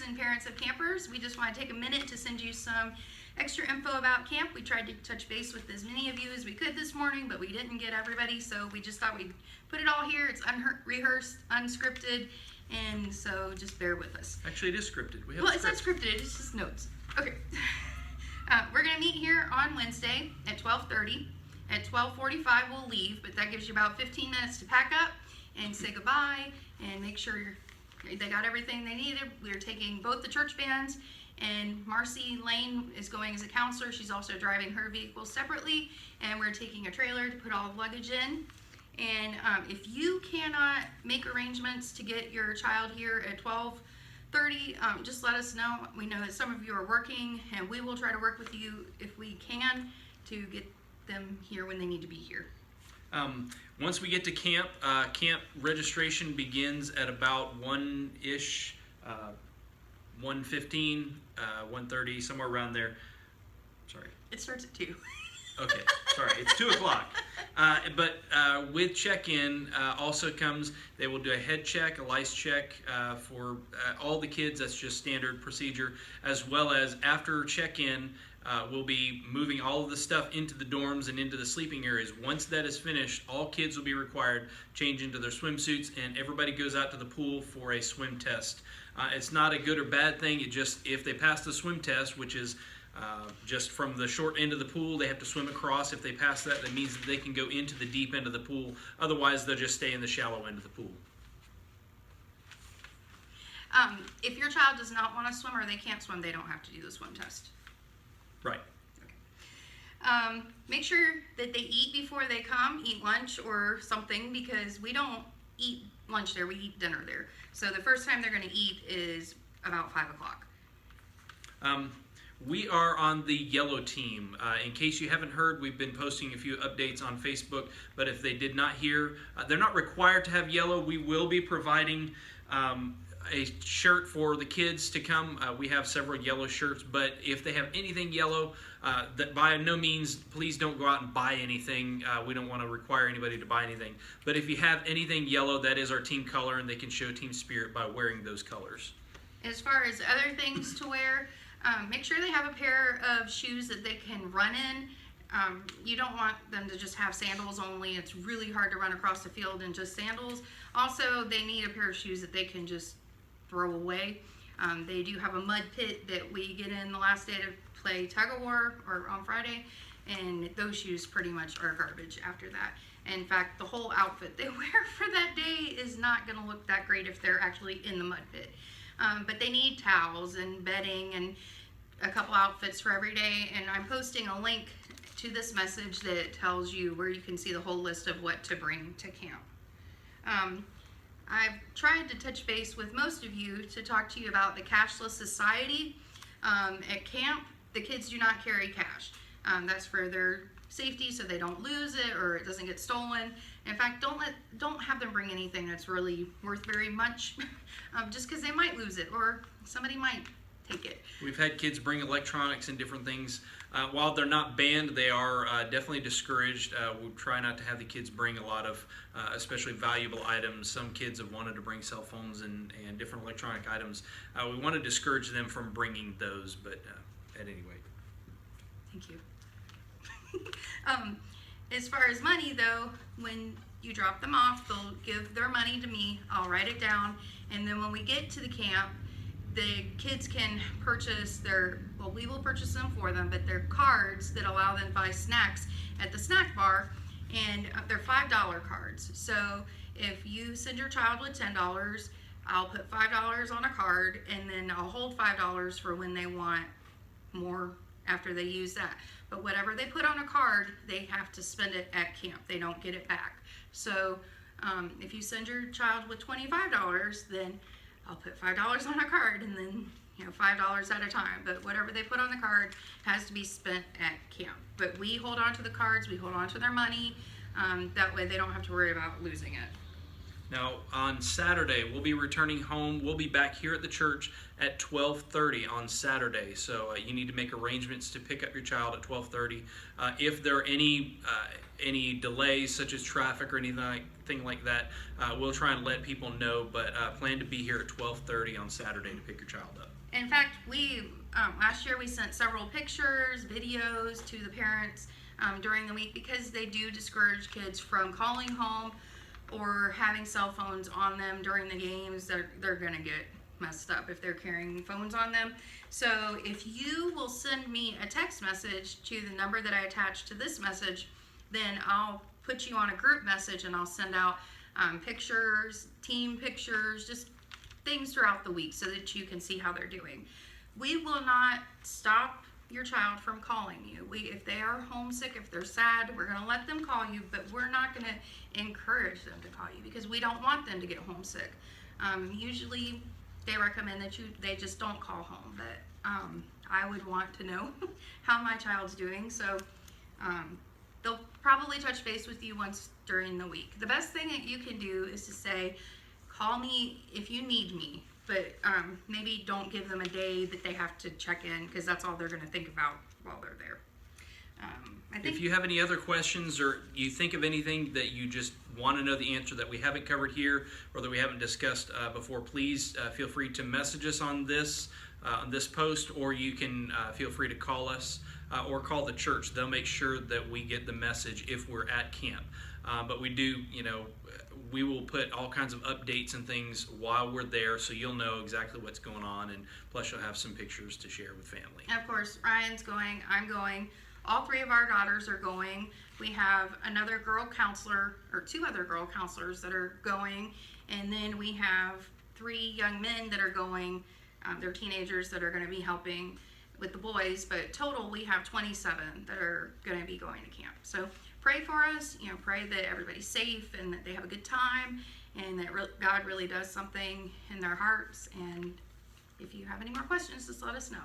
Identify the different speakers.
Speaker 1: and parents of campers, we just want to take a minute to send you some extra info about camp. We tried to touch base with as many of you as we could this morning, but we didn't get everybody, so we just thought we'd put it all here. It's unrehearsed, unscripted, and so just bear with us.
Speaker 2: Actually, it is scripted.
Speaker 1: Well, it's not scripted, it's just notes. Okay. We're going to meet here on Wednesday at 12:30. At 12:45 we'll leave, but that gives you about 15 minutes to pack up and say goodbye and make sure they got everything they needed. We're taking both the church vans, and Marcy Lane is going as a counselor. She's also driving her vehicle separately, and we're taking a trailer to put all the luggage in. And if you cannot make arrangements to get your child here at 12:30, just let us know. We know that some of you are working, and we will try to work with you if we can to get them here when they need to be here.
Speaker 2: Once we get to camp, camp registration begins at about 1-ish, 1:15, 1:30, somewhere around there. Sorry.
Speaker 1: It starts at 2.
Speaker 2: Okay, sorry, it's 2 o'clock. But with check-in also comes, they will do a head check, a lice check for all the kids. That's just standard procedure. As well as after check-in, we'll be moving all of the stuff into the dorms and into the sleeping areas. Once that is finished, all kids will be required to change into their swimsuits, and everybody goes out to the pool for a swim test. It's not a good or bad thing. It just, if they pass the swim test, which is just from the short end of the pool, they have to swim across. If they pass that, that means that they can go into the deep end of the pool. Otherwise, they'll just stay in the shallow end of the pool.
Speaker 1: If your child does not want to swim or they can't swim, they don't have to do the swim test.
Speaker 2: Right.
Speaker 1: Okay. Make sure that they eat before they come, eat lunch or something, because we don't eat lunch there, we eat dinner there. So the first time they're going to eat is about 5 o'clock.
Speaker 2: We are on the yellow team. In case you haven't heard, we've been posting a few updates on Facebook, but if they did not hear, they're not required to have yellow. We will be providing a shirt for the kids to come. We have several yellow shirts, but if they have anything yellow, that by no means, please don't go out and buy anything. We don't want to require anybody to buy anything. But if you have anything yellow, that is our team color, and they can show team spirit by wearing those colors.
Speaker 1: As far as other things to wear, make sure they have a pair of shoes that they can run in. You don't want them to just have sandals only. It's really hard to run across the field in just sandals. Also, they need a pair of shoes that they can just throw away. They do have a mud pit that we get in the last day to play tug of war, or on Friday, and those shoes pretty much are garbage after that. In fact, the whole outfit they wear for that day is not going to look that great if they're actually in the mud pit. But they need towels and bedding and a couple outfits for every day, and I'm posting a link to this message that tells you where you can see the whole list of what to bring to camp. I've tried to touch base with most of you to talk to you about the cashless society. At camp, the kids do not carry cash. That's for their safety, so they don't lose it or it doesn't get stolen. In fact, don't have them bring anything that's really worth very much, just because they might lose it or somebody might take it.
Speaker 2: We've had kids bring electronics and different things. While they're not banned, they are definitely discouraged. We try not to have the kids bring a lot of, especially valuable items. Some kids have wanted to bring cell phones and different electronic items. We want to discourage them from bringing those, but at any rate.
Speaker 1: Thank you. As far as money though, when you drop them off, they'll give their money to me. I'll write it down, and then when we get to the camp, the kids can purchase we will purchase them for them, but they're cards that allow them to buy snacks at the snack bar, and they're $5 cards. So if you send your child with $10, I'll put $5 on a card, and then I'll hold $5 for when they want more after they use that. But whatever they put on a card, they have to spend it at camp. They don't get it back. So if you send your child with $25, then I'll put $5 on a card, and then $5 at a time. But whatever they put on the card has to be spent at camp. But we hold on to the cards, we hold on to their money. That way they don't have to worry about losing it.
Speaker 2: Now, on Saturday, we'll be returning home. We'll be back here at the church at 12:30 on Saturday. So you need to make arrangements to pick up your child at 12:30. If there are any delays, such as traffic or anything like that, we'll try and let people know. But plan to be here at 12:30 on Saturday to pick your child up.
Speaker 1: In fact, we last year we sent several pictures, videos to the parents during the week, because they do discourage kids from calling home or having cell phones on them during the games. They're gonna get messed up if they're carrying phones on them. So if you will send me a text message to the number that I attached to this message, then I'll put you on a group message and I'll send out pictures, team pictures, just things throughout the week so that you can see how they're doing. We will not stop your child from calling you. If they are homesick, if they're sad, we're going to let them call you, but we're not going to encourage them to call you, because we don't want them to get homesick. Usually they recommend that they just don't call home, but I would want to know how my child's doing. So they'll probably touch base with you once during the week. The best thing that you can do is to say, call me if you need me, but maybe don't give them a day that they have to check in, because that's all they're going to think about while they're there.
Speaker 2: If you have any other questions, or you think of anything that you just want to know the answer that we haven't covered here or that we haven't discussed before, please feel free to message us on this post, or you can feel free to call us or call the church. They'll make sure that we get the message if we're at camp. But we do, we will put all kinds of updates and things while we're there, so you'll know exactly what's going on, and plus you'll have some pictures to share with family.
Speaker 1: Of course, Ryan's going, I'm going, all three of our daughters are going. We have another girl counselor, or two other girl counselors that are going, and then we have 3 young men that are going. They're teenagers that are going to be helping with the boys, but total we have 27 that are going to be going to camp. So pray for us, pray that everybody's safe and that they have a good time, and that God really does something in their hearts. And if you have any more questions, just let us know.